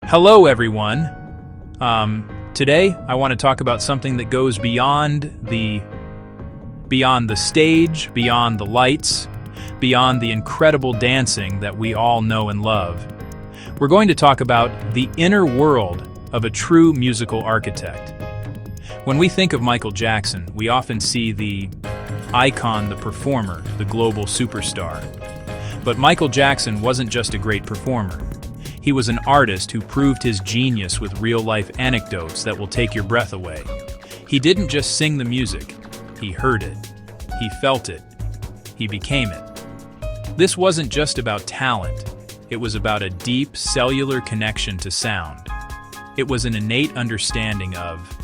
Hello, everyone. Today I want to talk about something that goes beyond the stage, beyond the lights, beyond the incredible dancing that we all know and love. We're going to talk about the inner world of a true musical architect. When we think of Michael Jackson, we often see the icon, the performer, the global superstar. But Michael Jackson wasn't just a great performer. He was an artist who proved his genius with real-life anecdotes that will take your breath away. He didn't just sing the music, he heard it, he felt it, he became it. This wasn't just about talent, it was about a deep cellular connection to sound. It was an innate understanding of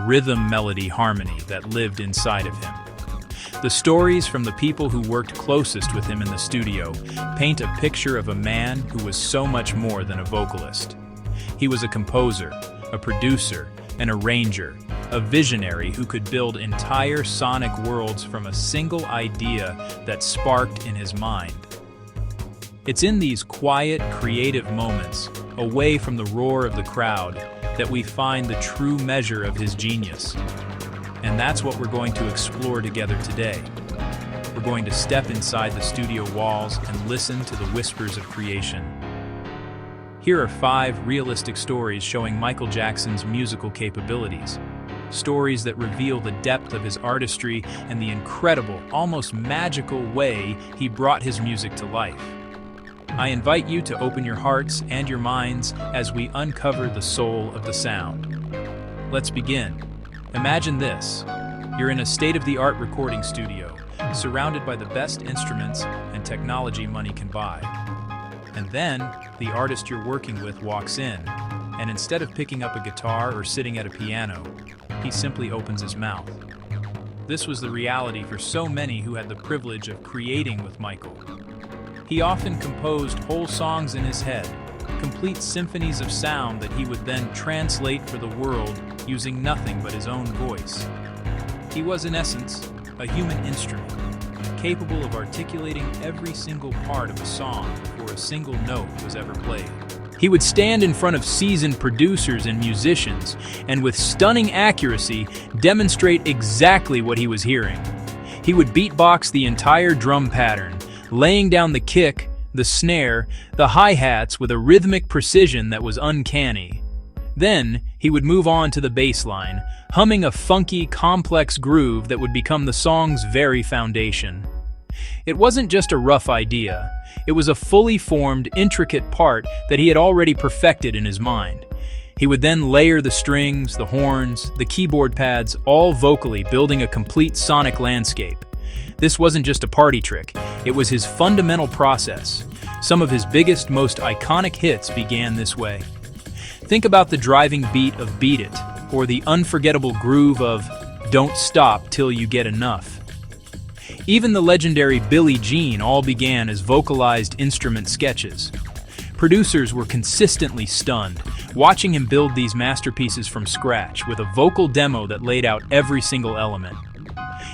rhythm, melody, harmony that lived inside of him. The stories from the people who worked closest with him in the studio paint a picture of a man who was so much more than a vocalist. He was a composer, a producer, an arranger, a visionary who could build entire sonic worlds from a single idea that sparked in his mind. It's in these quiet, creative moments, away from the roar of the crowd, that we find the true measure of his genius. And that's what we're going to explore together today. We're going to step inside the studio walls and listen to the whispers of creation. Here are 5 realistic stories showing Michael Jackson's musical capabilities. Stories that reveal the depth of his artistry and the incredible, almost magical way he brought his music to life. I invite you to open your hearts and your minds as we uncover the soul of the sound. Let's begin. Imagine this. You're in a state-of-the-art recording studio, surrounded by the best instruments and technology money can buy. And then, the artist you're working with walks in, and instead of picking up a guitar or sitting at a piano, he simply opens his mouth. This was the reality for so many who had the privilege of creating with Michael. He often composed whole songs in his head, complete symphonies of sound that he would then translate for the world using nothing but his own voice. He was, in essence, a human instrument, capable of articulating every single part of a song before a single note was ever played. He would stand in front of seasoned producers and musicians, and with stunning accuracy, demonstrate exactly what he was hearing. He would beatbox the entire drum pattern, laying down the kick, the snare, the hi-hats with a rhythmic precision that was uncanny. Then, he would move on to the bass line, humming a funky, complex groove that would become the song's very foundation. It wasn't just a rough idea, it was a fully formed, intricate part that he had already perfected in his mind. He would then layer the strings, the horns, the keyboard pads, all vocally building a complete sonic landscape. This wasn't just a party trick, it was his fundamental process. Some of his biggest, most iconic hits began this way. Think about the driving beat of Beat It, or the unforgettable groove of Don't Stop Till You Get Enough. Even the legendary Billie Jean all began as vocalized instrument sketches. Producers were consistently stunned, watching him build these masterpieces from scratch with a vocal demo that laid out every single element.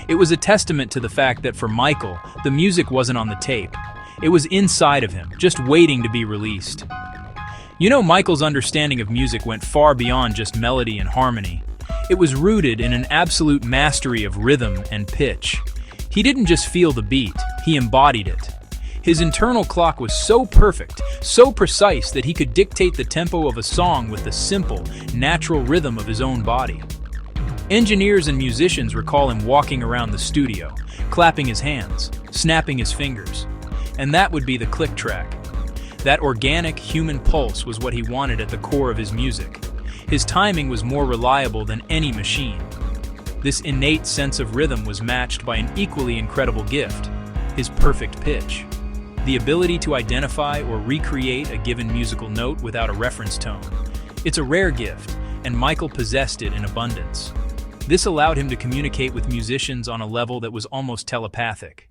It was a testament to the fact that for Michael, the music wasn't on the tape. It was inside of him, just waiting to be released. You know, Michael's understanding of music went far beyond just melody and harmony. It was rooted in an absolute mastery of rhythm and pitch. He didn't just feel the beat, he embodied it. His internal clock was so perfect, so precise that he could dictate the tempo of a song with the simple, natural rhythm of his own body. Engineers and musicians recall him walking around the studio, clapping his hands, snapping his fingers. And that would be the click track. That organic human pulse was what he wanted at the core of his music. His timing was more reliable than any machine. This innate sense of rhythm was matched by an equally incredible gift, his perfect pitch. The ability to identify or recreate a given musical note without a reference tone. It's a rare gift, and Michael possessed it in abundance. This allowed him to communicate with musicians on a level that was almost telepathic.